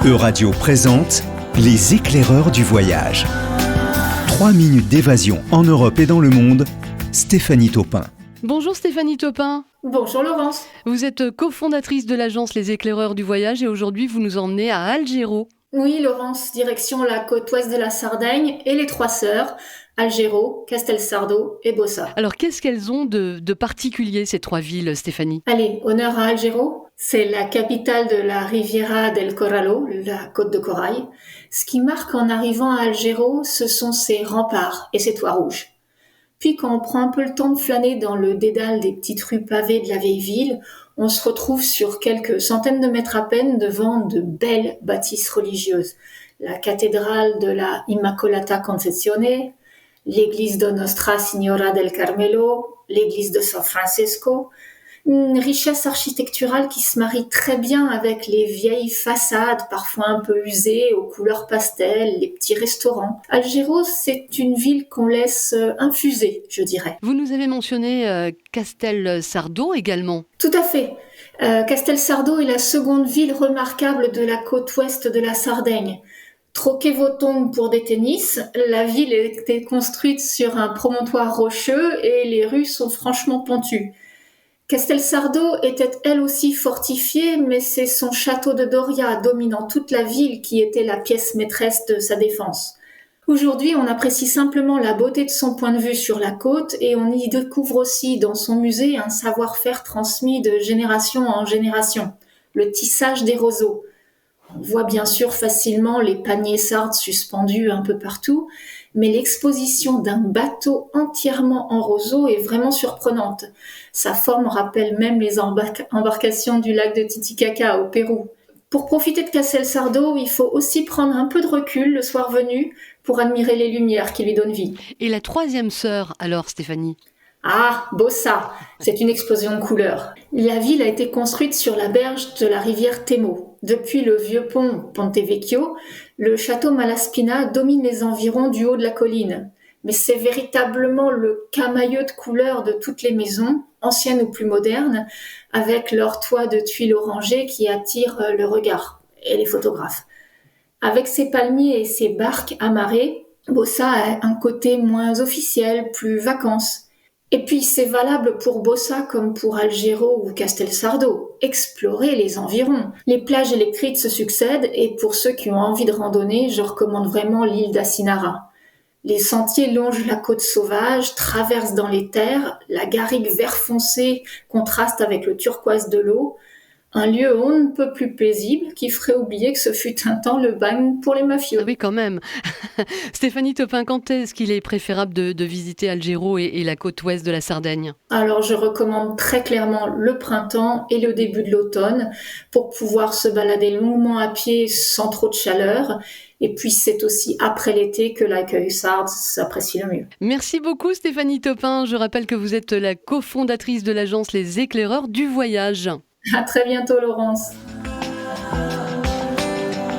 Euradio présente Les éclaireurs du voyage. 3 minutes d'évasion en Europe et dans le monde, Stéphanie Taupin. Bonjour Stéphanie Taupin. Bonjour Laurence. Vous êtes cofondatrice de l'agence Les éclaireurs du voyage et aujourd'hui vous nous emmenez à Alghero. Oui Laurence, direction la côte ouest de la Sardaigne et les Trois Sœurs, Alghero, Castelsardo et Bossa. Alors qu'est-ce qu'elles ont de particulier ces trois villes, Stéphanie ? Allez, honneur à Alghero, c'est la capitale de la Riviera del Corallo, la côte de corail. Ce qui marque en arrivant à Alghero, ce sont ses remparts et ses toits rouges. Puis quand on prend un peu le temps de flâner dans le dédale des petites rues pavées de la vieille ville, on se retrouve sur quelques centaines de mètres à peine devant de belles bâtisses religieuses. La cathédrale de la Immacolata Concezione, l'église de Nostra Signora del Carmelo, l'église de San Francisco. Une richesse architecturale qui se marie très bien avec les vieilles façades, parfois un peu usées, aux couleurs pastel, les petits restaurants. Alghero, c'est une ville qu'on laisse infuser, je dirais. Vous nous avez mentionné Castelsardo également. Tout à fait. Castelsardo est la seconde ville remarquable de la côte ouest de la Sardaigne. Troquez vos tombes pour des tennis, la ville était construite sur un promontoire rocheux et les rues sont franchement pentues. Castelsardo était elle aussi fortifiée, mais c'est son château de Doria dominant toute la ville qui était la pièce maîtresse de sa défense. Aujourd'hui, on apprécie simplement la beauté de son point de vue sur la côte et on y découvre aussi dans son musée un savoir-faire transmis de génération en génération, le tissage des roseaux. On voit bien sûr facilement les paniers sardes suspendus un peu partout, mais l'exposition d'un bateau entièrement en roseaux est vraiment surprenante. Sa forme rappelle même les embarcations du lac de Titicaca au Pérou. Pour profiter de Castelsardo, il faut aussi prendre un peu de recul le soir venu pour admirer les lumières qui lui donnent vie. Et la troisième sœur alors, Stéphanie ? Ah, Bossa, c'est une explosion de couleurs. La ville a été construite sur la berge de la rivière Temo. Depuis le vieux pont Ponte Vecchio, le château Malaspina domine les environs du haut de la colline. Mais c'est véritablement le camailleux de couleurs de toutes les maisons, anciennes ou plus modernes, avec leurs toits de tuiles orangées qui attirent le regard et les photographes. Avec ses palmiers et ses barques amarrées, Bossa a un côté moins officiel, plus vacances. Et puis c'est valable pour Bossa comme pour Alghero ou Castelsardo. Explorez les environs. Les plages électriques se succèdent et pour ceux qui ont envie de randonner, je recommande vraiment l'île d'Assinara. Les sentiers longent la côte sauvage, traversent dans les terres, la garrigue vert foncé contraste avec le turquoise de l'eau. Un lieu on ne peut plus paisible qui ferait oublier que ce fut un temps le bagne pour les mafieux. Ah oui, quand même. Stéphanie Taupin, quand est-ce qu'il est préférable de visiter Alghero et la côte ouest de la Sardaigne ? Alors je recommande très clairement le printemps et le début de l'automne pour pouvoir se balader longuement à pied sans trop de chaleur. Et puis c'est aussi après l'été que l'accueil sarde s'apprécie le mieux. Merci beaucoup Stéphanie Taupin. Je rappelle que vous êtes la cofondatrice de l'agence Les éclaireurs du voyage. À très bientôt Laurence.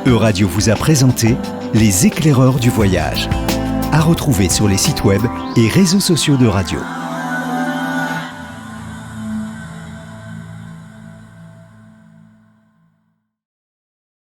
Euradio vous a présenté Les éclaireurs du voyage. À retrouver sur les sites web et réseaux sociaux d'Euradio.